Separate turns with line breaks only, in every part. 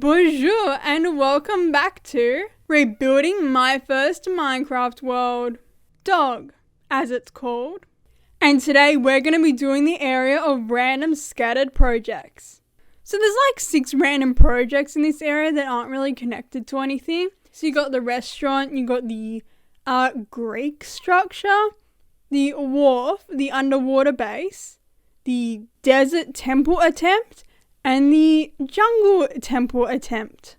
Bonjour and welcome back to Rebuilding My First Minecraft World, Dog, as it's called. And today we're going to be doing the area of random scattered projects. So there's like 6 random projects in this area that aren't really connected to anything. So you got the restaurant, you got the Greek structure, the wharf, the underwater base, the desert temple attempt, and the jungle temple attempt.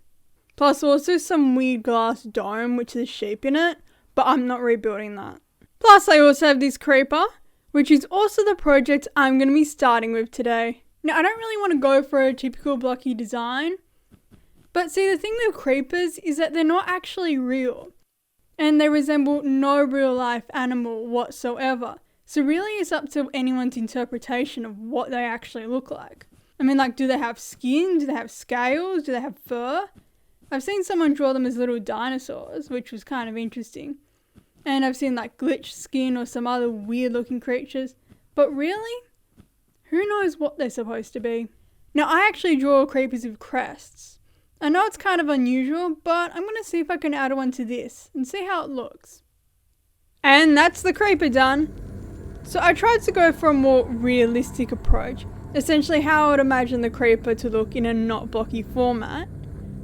Plus also some weird glass dome which has sheep in it, but I'm not rebuilding that. Plus I also have this creeper, which is also the project I'm going to be starting with today. Now I don't really want to go for a typical blocky design, but see, the thing with creepers is that they're not actually real, and they resemble no real life animal whatsoever. So really it's up to anyone's interpretation of what they actually look like. I mean, like, do they have skin? Do they have scales? Do they have fur? I've seen someone draw them as little dinosaurs, which was kind of interesting. And I've seen like glitched skin or some other weird looking creatures. But really, who knows what they're supposed to be? Now, I actually draw creepers with crests. I know it's kind of unusual, but I'm going to see if I can add one to this and see how it looks. And that's the creeper done. So I tried to go for a more realistic approach. Essentially how I would imagine the creeper to look in a not blocky format,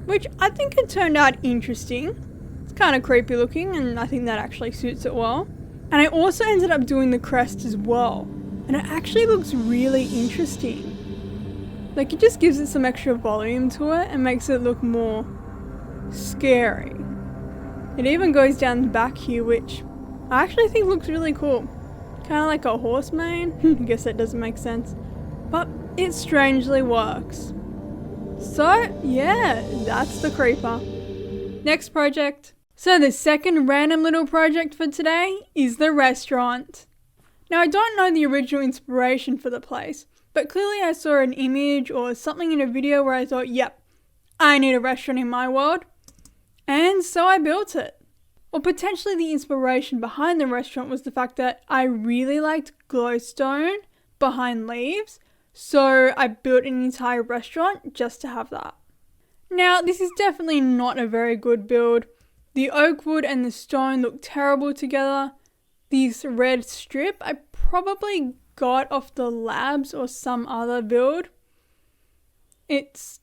which I think it turned out interesting. It's kind of creepy looking and I think that actually suits it well. And I also ended up doing the crest as well, and it actually looks really interesting. Like, it just gives it some extra volume to it and makes it look more scary. It even goes down the back here, which I actually think looks really cool. Kind of like a horse mane. I guess that doesn't make sense. But it strangely works. So yeah, that's the creeper. Next project. So the second random little project for today is the restaurant. Now I don't know the original inspiration for the place, but clearly I saw an image or something in a video where I thought, yep, I need a restaurant in my world. And so I built it. Or potentially the inspiration behind the restaurant was the fact that I really liked glowstone behind leaves. So I built an entire restaurant just to have that. Now, this is definitely not a very good build. The oak wood and the stone look terrible together. This red strip I probably got off the labs or some other build. It's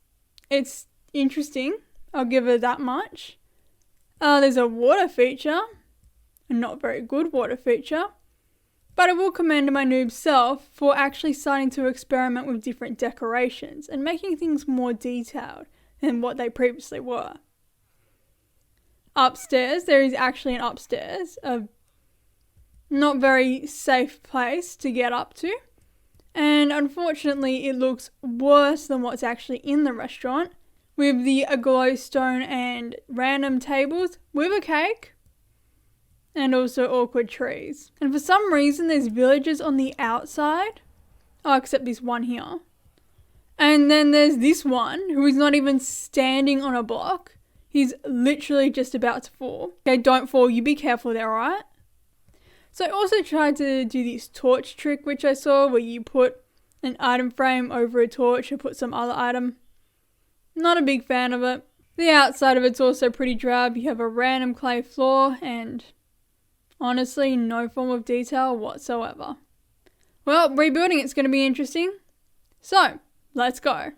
interesting. I'll give it that much. There's a water feature. A not very good water feature. But I will commend my noob self for actually starting to experiment with different decorations and making things more detailed than what they previously were. Upstairs, there is actually an upstairs, a not very safe place to get up to. And unfortunately, it looks worse than what's actually in the restaurant, with the glowstone and random tables with a cake. And also awkward trees. And for some reason there's villagers on the outside. Oh, except this one here. And then there's this one who is not even standing on a block. He's literally just about to fall. Okay, don't fall, you be careful there, alright? So I also tried to do this torch trick which I saw where you put an item frame over a torch and put some other item. Not a big fan of it. The outside of it's also pretty drab. You have a random clay floor and honestly, no form of detail whatsoever. Well, rebuilding it's going to be interesting. So, let's go.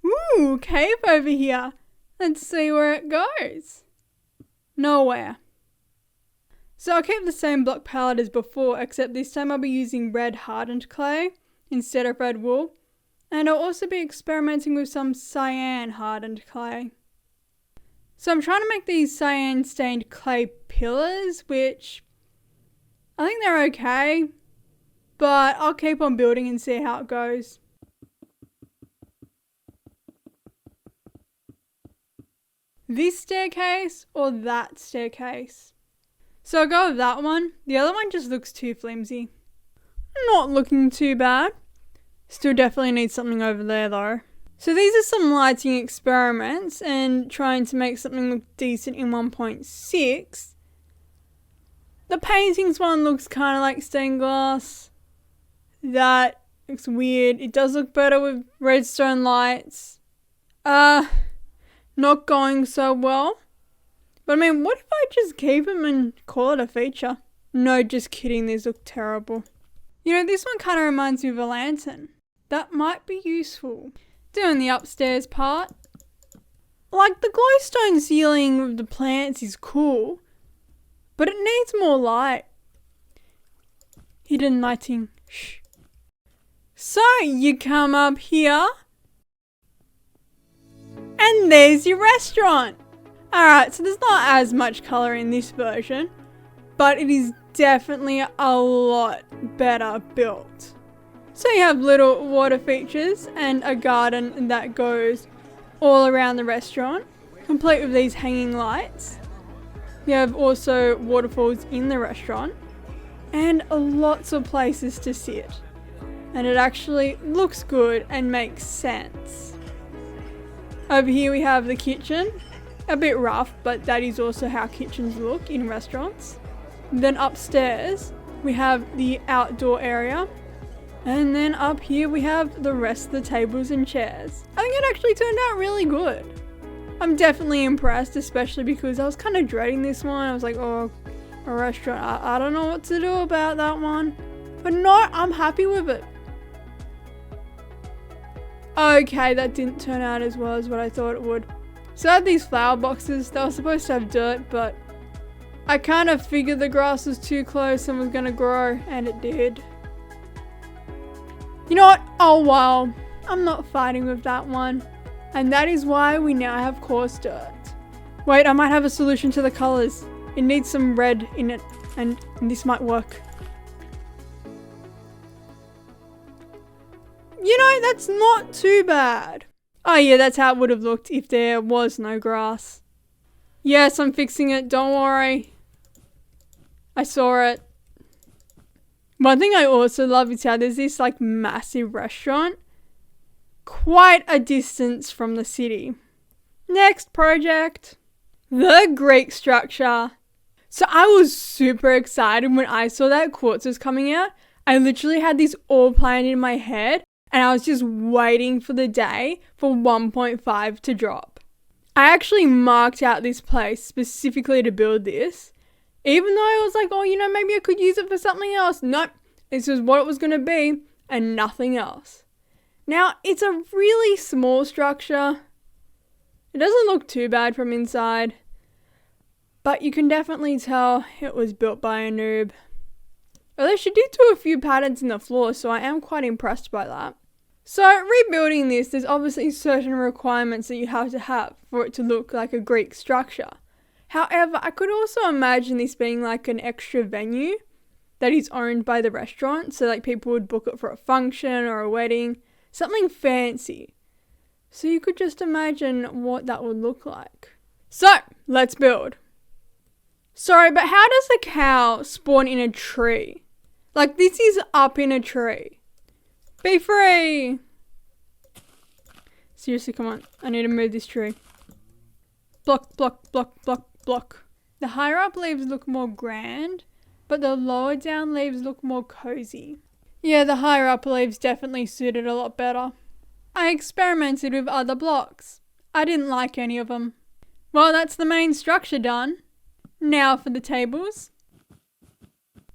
Ooh, cave over here. Let's see where it goes. Nowhere. So I'll keep the same block palette as before, except this time I'll be using red hardened clay instead of red wool. And I'll also be experimenting with some cyan hardened clay. So I'm trying to make these cyan stained clay pillars, which I think they're okay, but I'll keep on building and see how it goes. This staircase or that staircase? So I'll go with that one. The other one just looks too flimsy. Not looking too bad. Still definitely need something over there though. So these are some lighting experiments and trying to make something look decent in 1.6. The paintings one looks kind of like stained glass. That looks weird. It does look better with redstone lights. not going so well. But I mean, what if I just keep them and call it a feature? No, just kidding, these look terrible. You know, this one kind of reminds me of a lantern. That might be useful. Doing the upstairs part. Like, the glowstone ceiling with the plants is cool, but it needs more light. Hidden lighting. Shh. So, you come up here, and there's your restaurant. Alright, so there's not as much colour in this version, but it is definitely a lot better built. So you have little water features and a garden that goes all around the restaurant, complete with these hanging lights. You have also waterfalls in the restaurant and lots of places to sit. And it actually looks good and makes sense. Over here we have the kitchen. A bit rough, but that is also how kitchens look in restaurants. Then upstairs we have the outdoor area, and then up here we have the rest of the tables and chairs. I think it actually turned out really good. I'm definitely impressed, especially because I was kind of dreading this one. I was like, oh, a restaurant, I don't know what to do about that one. But no, I'm happy with it. Okay, that didn't turn out as well as what I thought it would. So I had these flower boxes. They were supposed to have dirt, but I kind of figured the grass was too close and was going to grow, and it did. You know what? Oh well, I'm not fighting with that one. And that is why we now have coarse dirt. Wait, I might have a solution to the colours. It needs some red in it, and this might work. You know, that's not too bad. Oh yeah, that's how it would have looked if there was no grass. Yes, I'm fixing it, don't worry. I saw it. One thing I also love is how there's this like massive restaurant quite a distance from the city. Next project. The Greek structure. So I was super excited when I saw that quartz was coming out. I literally had this all planned in my head. And I was just waiting for the day for 1.5 to drop. I actually marked out this place specifically to build this. Even though I was like, oh, you know, maybe I could use it for something else. Nope, this was what it was going to be and nothing else. Now, it's a really small structure. It doesn't look too bad from inside. But you can definitely tell it was built by a noob. Although she did do a few patterns in the floor, so I am quite impressed by that. So rebuilding this, there's obviously certain requirements that you have to have for it to look like a Greek structure. However, I could also imagine this being like an extra venue that is owned by the restaurant. So like people would book it for a function or a wedding, something fancy. So you could just imagine what that would look like. So let's build. Sorry, but how does the cow spawn in a tree? Like this is up in a tree. Be free! Seriously, come on. I need to move this tree. Block, block, block, block, block. The higher up leaves look more grand, but the lower down leaves look more cozy. Yeah, the higher up leaves definitely suited a lot better. I experimented with other blocks. I didn't like any of them. Well, that's the main structure done. Now for the tables.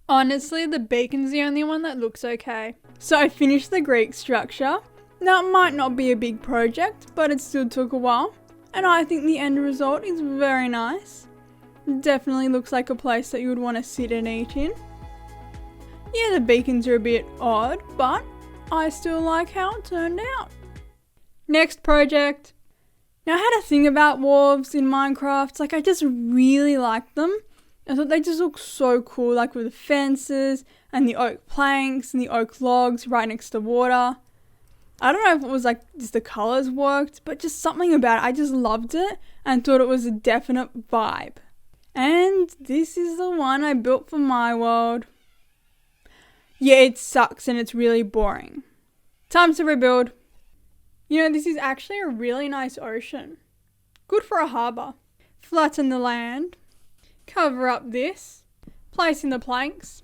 Honestly, the beacon's the only one that looks okay. So I finished the Greek structure. Now it might not be a big project, but it still took a while. And I think the end result is very nice. Definitely looks like a place that you would want to sit and eat in. Yeah, the beacons are a bit odd, but I still like how it turned out. Next project. Now I had a thing about wharves in Minecraft. Like I just really liked them. I thought they just look so cool, like with the fences and the oak planks and the oak logs right next to water. I don't know if it was like just the colours worked, but just something about it. I just loved it and thought it was a definite vibe. And this is the one I built for my world. Yeah, it sucks and it's really boring. Time to rebuild. You know, this is actually a really nice ocean. Good for a harbour. Flatten the land. Cover up this. Place in the planks.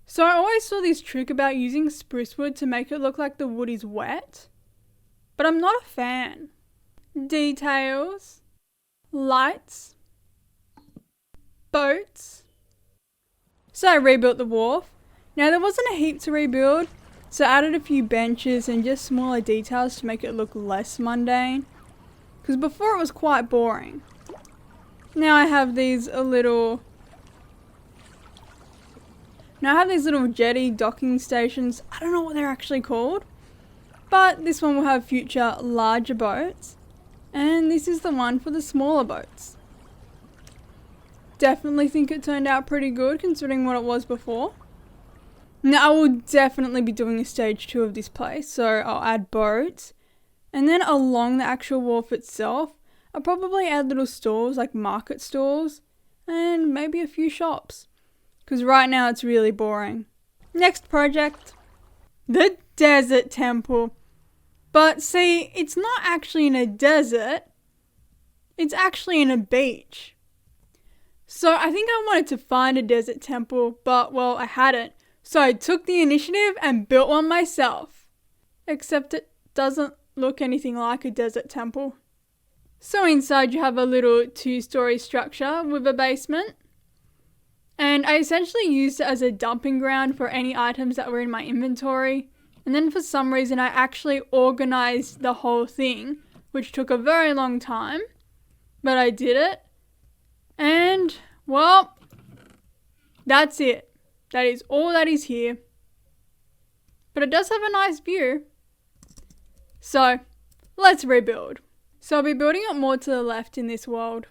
So I always saw this trick about using spruce wood to make it look like the wood is wet. But I'm not a fan. details, lights, boats. So I rebuilt the wharf. Now there wasn't a heap to rebuild, so I added a few benches and just smaller details to make it look less mundane. Because before it was quite boring. Now I have these little jetty docking stations. I don't know what they're actually called. But this one will have future larger boats. And this is the one for the smaller boats. Definitely think it turned out pretty good considering what it was before. Now I will definitely be doing a stage 2 of this place, so I'll add boats. And then along the actual wharf itself, I'll probably add little stalls like market stalls and maybe a few shops. Because right now it's really boring. Next project, the desert temple. But see, it's not actually in a desert, it's actually in a beach. So I think I wanted to find a desert temple, but well, I hadn't. So I took the initiative and built one myself. Except it doesn't look anything like a desert temple. So inside you have a little 2-story structure with a basement. And I essentially used it as a dumping ground for any items that were in my inventory. And then for some reason I actually organized the whole thing, which took a very long time. But I did it. And, well, that's it. That is all that is here. But it does have a nice view. So, let's rebuild. So I'll be building it more to the left in this world.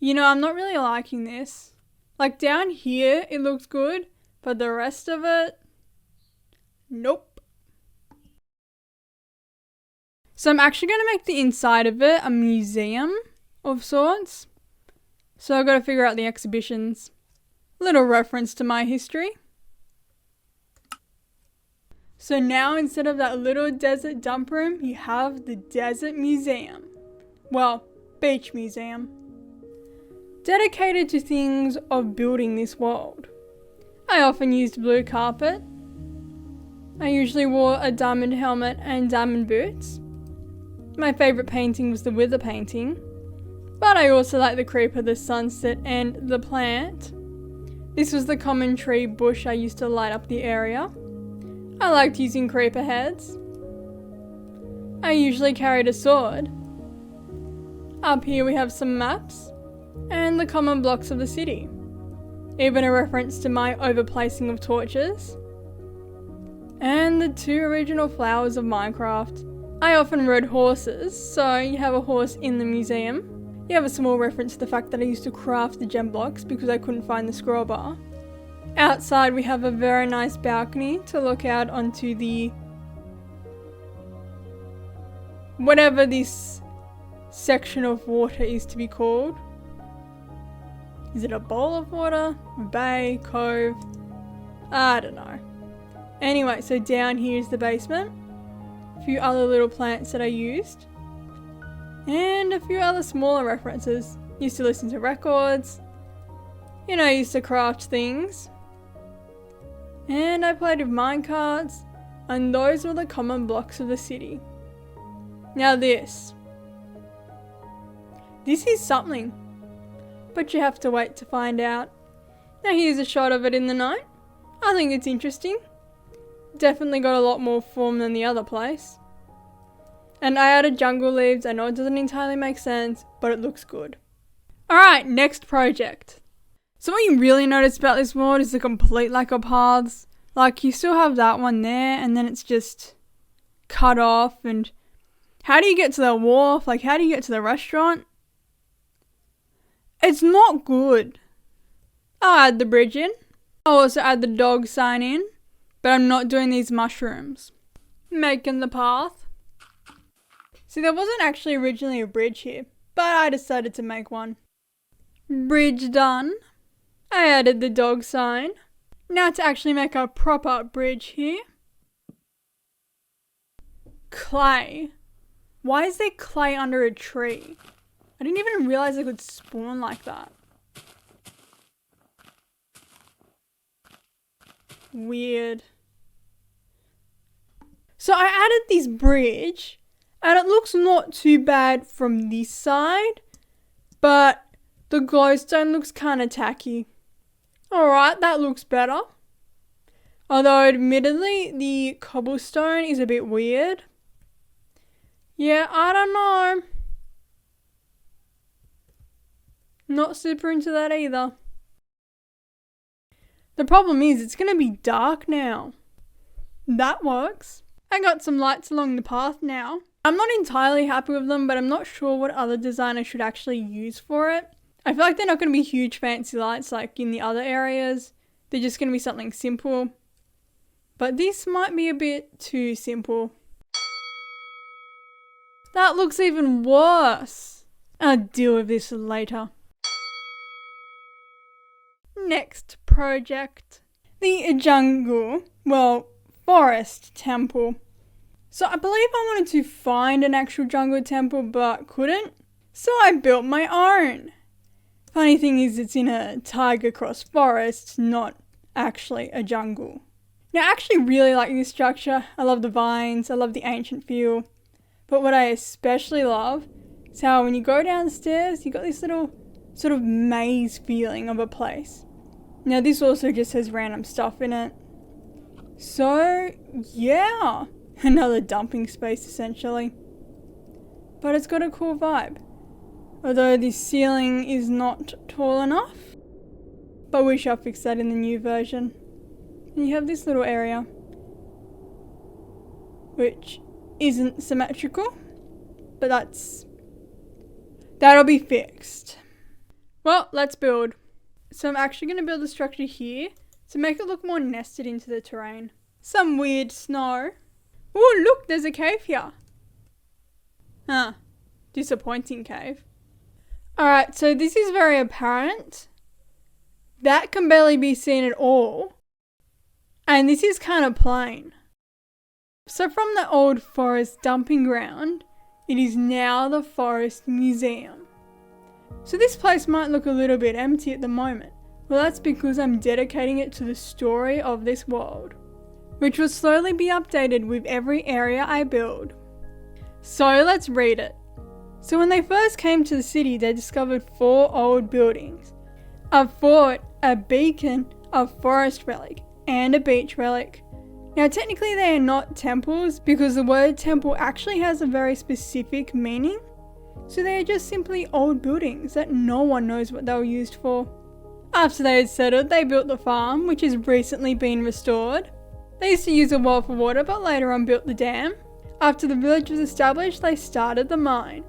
You know, I'm not really liking this. Like down here, it looks good, but the rest of it, nope. So I'm actually going to make the inside of it a museum of sorts. So I've got to figure out the exhibitions. Little reference to my history. So now instead of that little desert dump room, you have the desert museum. Well, beach museum. Dedicated to things of building this world. I often used blue carpet. I usually wore a diamond helmet and diamond boots. My favourite painting was the Wither painting. But I also like the creeper, the sunset and the plant. This was the common tree bush I used to light up the area. I liked using creeper heads. I usually carried a sword. Up here we have some maps and the common blocks of the city. Even a reference to my overplacing of torches. And the 2 original flowers of Minecraft. I often rode horses, so you have a horse in the museum. You have a small reference to the fact that I used to craft the gem blocks because I couldn't find the scroll bar. Outside we have a very nice balcony to look out onto the whatever this section of water is to be called. Is it a bowl of water? A bay? Cove? I don't know. Anyway, so down here is the basement. A few other little plants that I used. And a few other smaller references. Used to listen to records. You know, I used to craft things. And I played with minecarts. And those were the common blocks of the city. Now this. This is something. But you have to wait to find out. Now here's a shot of it in the night. I think it's interesting. Definitely got a lot more form than the other place. And I added jungle leaves. I know it doesn't entirely make sense, but it looks good. Alright, next project. So what you really notice about this world is the complete lack of paths. Like you still have that one there and then it's just cut off. And how do you get to the wharf? Like how do you get to the restaurant? It's not good. I'll add the bridge in. I'll also add the dog sign in. But I'm not doing these mushrooms. Making the path. See, there wasn't actually originally a bridge here, but I decided to make one. Bridge done. I added the dog sign. Now to actually make a proper bridge here. Clay. Why is there clay under a tree? I didn't even realize it could spawn like that. Weird. So I added this bridge And it looks not too bad from this side, but the glowstone looks kind of tacky. Alright, that looks better. Although admittedly, the cobblestone is a bit weird. Yeah, I don't know. Not super into that either. The problem is it's going to be dark now. That works. I got some lights along the path now. I'm not entirely happy with them, but I'm not sure what other designer should actually use for it. I feel like they're not going to be huge fancy lights like in the other areas. They're just going to be something simple. But this might be a bit too simple. That looks even worse. I'll deal with this later. Next project. The jungle, forest temple. So I believe I wanted to find an actual jungle temple but couldn't. So I built my own. Funny thing is it's in a tiger cross forest, not actually a jungle. Now I actually really like this structure. I love the vines, I love the ancient feel. But what I especially love is how when you go downstairs, you got this little sort of maze feeling of a place. Now this also just has random stuff in it. So yeah, another dumping space essentially. But it's got a cool vibe. Although the ceiling is not tall enough. But we shall fix that in the new version. And you have this little area, which isn't symmetrical, but that'll be fixed. Well, let's build. So I'm actually going to build the structure here to make it look more nested into the terrain. Some weird snow. Oh, look, there's a cave here. Huh, disappointing cave. Alright, so this is very apparent. That can barely be seen at all. And this is kind of plain. So from the old forest dumping ground, it is now the Forest Museum. So this place might look a little bit empty at the moment. Well, that's because I'm dedicating it to the story of this world, which will slowly be updated with every area I build. So let's read it. So when they first came to the city, they discovered 4 old buildings: a fort, a beacon, a forest relic, and a beach relic. Now technically they are not temples because the word temple actually has a very specific meaning. So they are just simply old buildings that no one knows what they were used for. After they had settled, they built the farm, which has recently been restored. They used to use a well for water, but later on built the dam. After the village was established, they started the mine.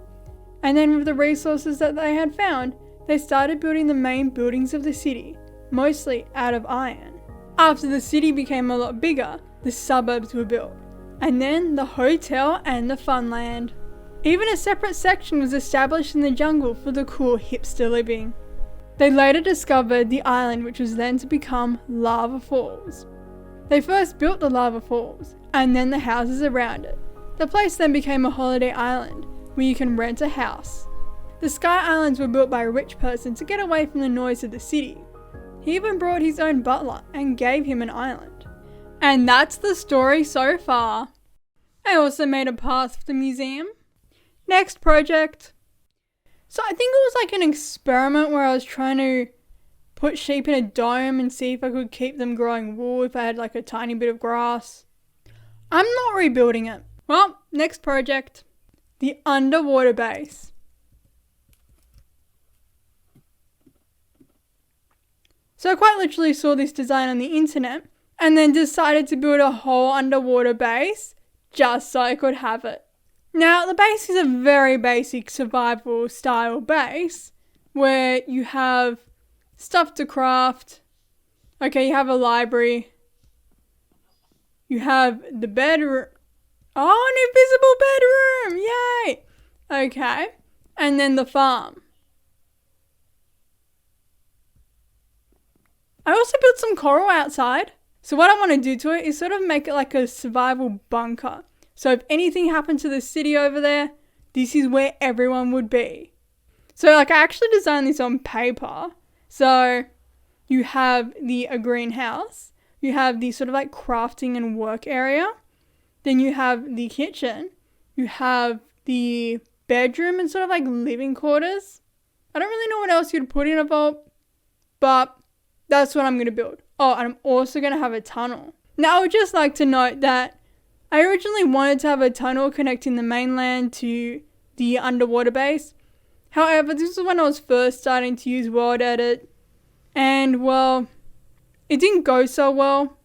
And then with the resources that they had found, they started building the main buildings of the city, mostly out of iron. After the city became a lot bigger, the suburbs were built, and then the hotel and the funland. Even a separate section was established in the jungle for the cool hipster living. They later discovered the island, which was then to become Lava Falls. They first built the Lava Falls, and then the houses around it. The place then became a holiday island, where you can rent a house. The Sky Islands were built by a rich person to get away from the noise of the city. He even brought his own butler and gave him an island. And that's the story so far. I also made a path for the museum. Next project. So I think it was like an experiment where I was trying to put sheep in a dome and see if I could keep them growing wool if I had like a tiny bit of grass. I'm not rebuilding it. Well, next project. The underwater base. So I quite literally saw this design on the internet and then decided to build a whole underwater base just so I could have it. Now the base is a very basic survival style base where you have stuff to craft. Okay, you have a library. You have the bedroom. Oh, an invisible bedroom! Yay! Okay. And then the farm. I also built some coral outside. So what I want to do to it is sort of make it like a survival bunker. So if anything happened to the city over there, this is where everyone would be. So like I actually designed this on paper. So you have a greenhouse. You have the sort of like crafting and work area. Then you have the kitchen. You have the bedroom and sort of like living quarters. I don't really know what else you'd put in a vault, but that's what I'm going to build. Oh, and I'm also going to have a tunnel. Now, I would just like to note that I originally wanted to have a tunnel connecting the mainland to the underwater base. However, this was when I was first starting to use World Edit, and well, it didn't go so well.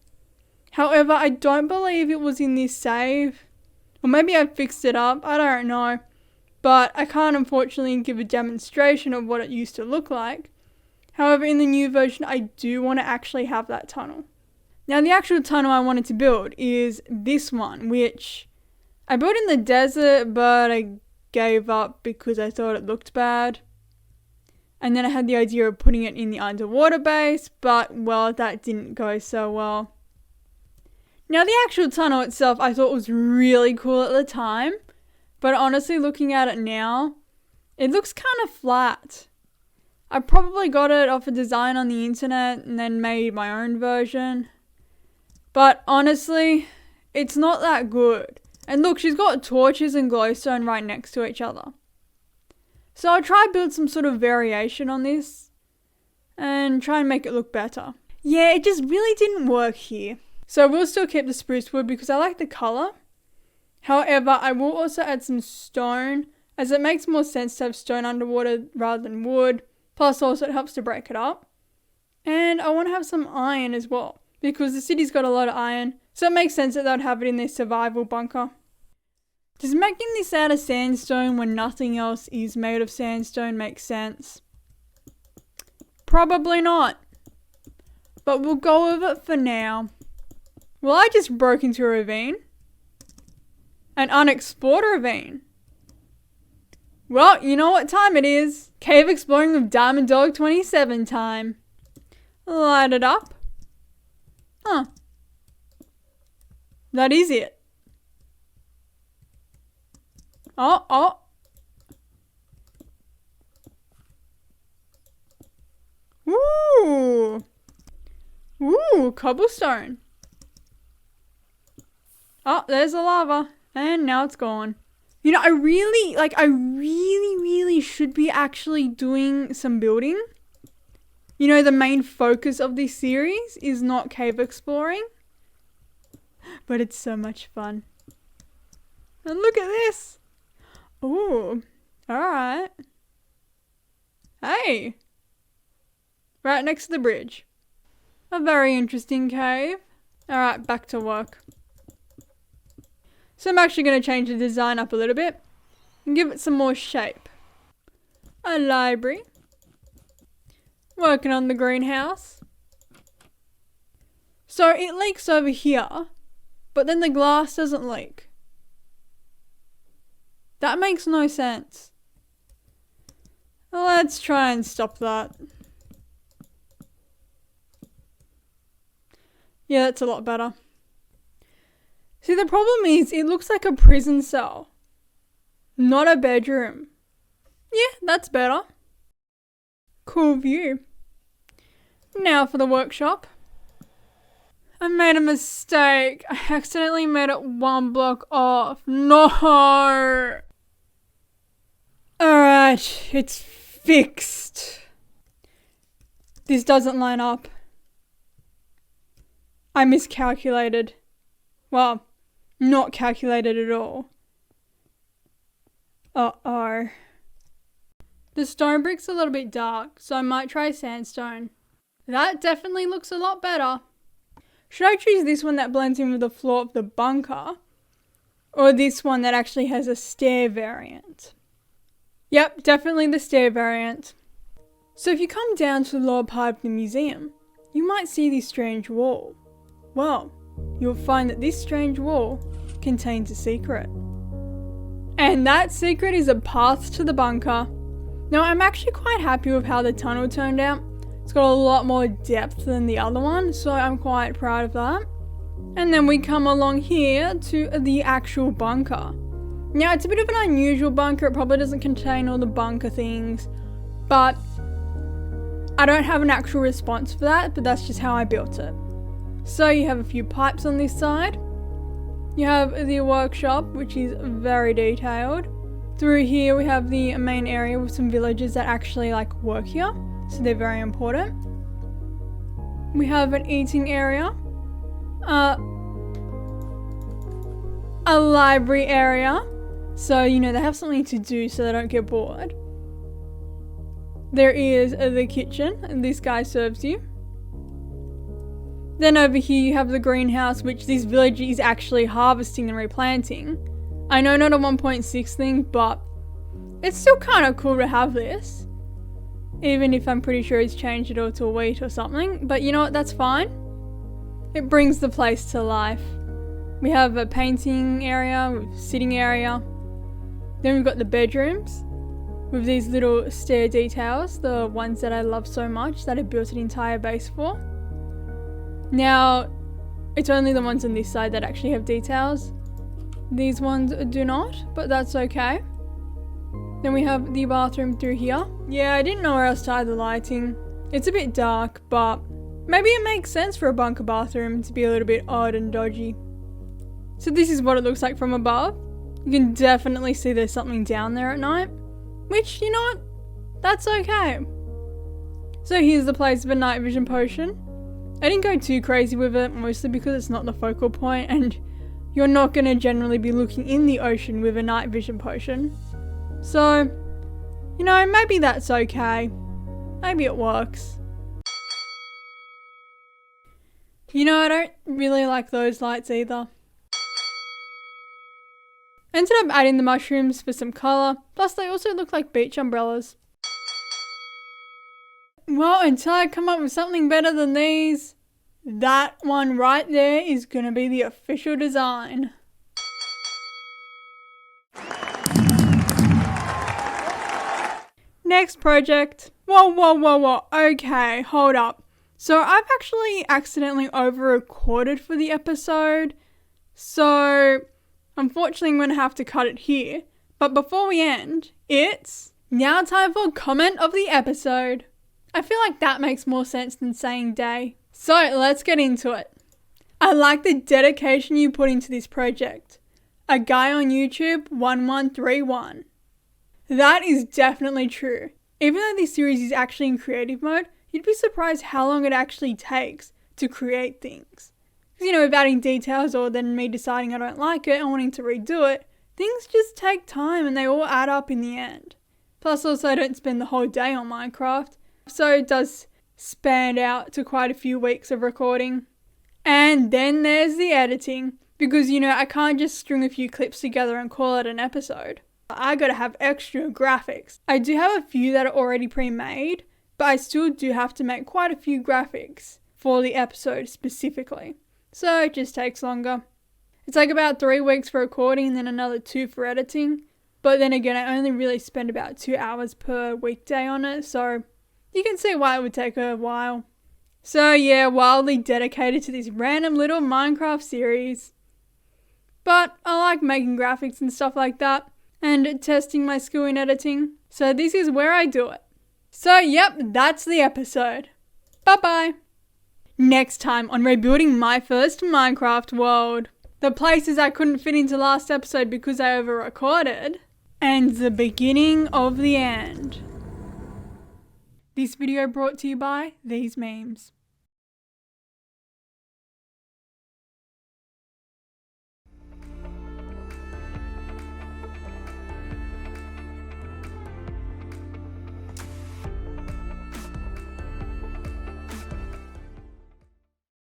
However, I don't believe it was in this save, or maybe I fixed it up, I don't know. But I can't unfortunately give a demonstration of what it used to look like. However, in the new version, I do want to actually have that tunnel. Now, the actual tunnel I wanted to build is this one, which I built in the desert, but I gave up because I thought it looked bad. And then I had the idea of putting it in the underwater base, but well, that didn't go so well. Now, the actual tunnel itself I thought was really cool at the time. But honestly, looking at it now, it looks kind of flat. I probably got it off a design on the internet and then made my own version. But honestly, it's not that good. And look, she's got torches and glowstone right next to each other. So I'll try to build some sort of variation on this and try and make it look better. Yeah, it just really didn't work here. So I will still keep the spruce wood because I like the colour. However, I will also add some stone, as it makes more sense to have stone underwater rather than wood. Plus also it helps to break it up. And I want to have some iron as well, because the city's got a lot of iron, so it makes sense that they'd have it in their survival bunker. Does making this out of sandstone when nothing else is made of sandstone make sense? Probably not. But we'll go with it for now. Well, I just broke into a ravine. An unexplored ravine. Well, you know what time it is. Cave exploring with Diamond Dog 27 time. Light it up. Huh. That is it. Oh. Ooh, cobblestone. Oh, there's the lava. And now it's gone. You know, I really should be actually doing some building. You know, the main focus of this series is not cave exploring. But it's so much fun. And look at this. Ooh, alright. Hey. Right next to the bridge. A very interesting cave. Alright, back to work. So I'm actually going to change the design up a little bit and give it some more shape. A library. Working on the greenhouse. So it leaks over here, but then the glass doesn't leak. That makes no sense. Let's try and stop that. Yeah, that's a lot better. See, the problem is it looks like a prison cell, not a bedroom. Yeah, that's better. Cool view. Now for the workshop. I made a mistake. I accidentally made it one block off. No! Alright, it's fixed. This doesn't line up. I miscalculated. Well, not calculated at all. Uh-oh. The stone brick's a little bit dark, so I might try sandstone. That definitely looks a lot better. Should I choose this one that blends in with the floor of the bunker? Or this one that actually has a stair variant? Yep, definitely the stair variant. So if you come down to the lower part of the museum, you might see this strange wall. Well, you'll find that this strange wall contains a secret. And that secret is a path to the bunker. Now, I'm actually quite happy with how the tunnel turned out. It's got a lot more depth than the other one, so I'm quite proud of that. And then we come along here to the actual bunker. Now, it's a bit of an unusual bunker. It probably doesn't contain all the bunker things, but I don't have an actual response for that, but that's just how I built it. So you have a few pipes on this side. You have the workshop, which is very detailed. Through here we have the main area with some villagers that actually like work here, so they're very important. We have an eating area, a library area, so you know they have something to do so they don't get bored. There is the kitchen, and this guy serves you. Then over here you have the greenhouse, which this village is actually harvesting and replanting. I know not a 1.6 thing, but it's still kind of cool to have this. Even if I'm pretty sure he's changed it all to a wheat or something. But you know what, that's fine. It brings the place to life. We have a painting area, sitting area. Then we've got the bedrooms with these little stair details, the ones that I love so much that I built an entire base for. Now, it's only the ones on this side that actually have details. These ones do not, but that's okay. Then we have the bathroom through here. Yeah, I didn't know where else to hide the lighting. It's a bit dark, but maybe it makes sense for a bunker bathroom to be a little bit odd and dodgy. So this is what it looks like from above. You can definitely see there's something down there at night, which, you know what, that's okay. So here's the place of a night vision potion. I didn't go too crazy with it, mostly because it's not the focal point and you're not going to generally be looking in the ocean with a night vision potion. So, you know, maybe that's okay. Maybe it works. You know, I don't really like those lights either. Ended up adding the mushrooms for some colour, plus they also look like beach umbrellas. Well, until I come up with something better than these, that one right there is going to be the official design. Next project. Whoa. Okay, hold up. So I've actually accidentally over-recorded for the episode. So unfortunately I'm going to have to cut it here. But before we end, it's now time for comment of the episode. I feel like that makes more sense than saying day. So let's get into it. I like the dedication you put into this project. A guy on YouTube 1131. That is definitely true. Even though this series is actually in creative mode, you'd be surprised how long it actually takes to create things. Because, you know, with adding details or then me deciding I don't like it and wanting to redo it, things just take time and they all add up in the end. Plus also I don't spend the whole day on Minecraft, so it does span out to quite a few weeks of recording. And then there's the editing, because, you know, I can't just string a few clips together and call it an episode. I gotta have extra graphics. I do have a few that are already pre-made, but I still do have to make quite a few graphics for the episode specifically. So it just takes longer. It's like about 3 weeks for recording and then another 2 for editing. But then again, I only really spend about 2 hours per weekday on it, so you can see why it would take a while. So yeah, wildly dedicated to this random little Minecraft series. But I like making graphics and stuff like that, and testing my skill in editing. So this is where I do it. So yep, that's the episode. Bye bye. Next time on rebuilding my first Minecraft world. The places I couldn't fit into last episode because I over-recorded. And the beginning of the end. This video brought to you by these memes.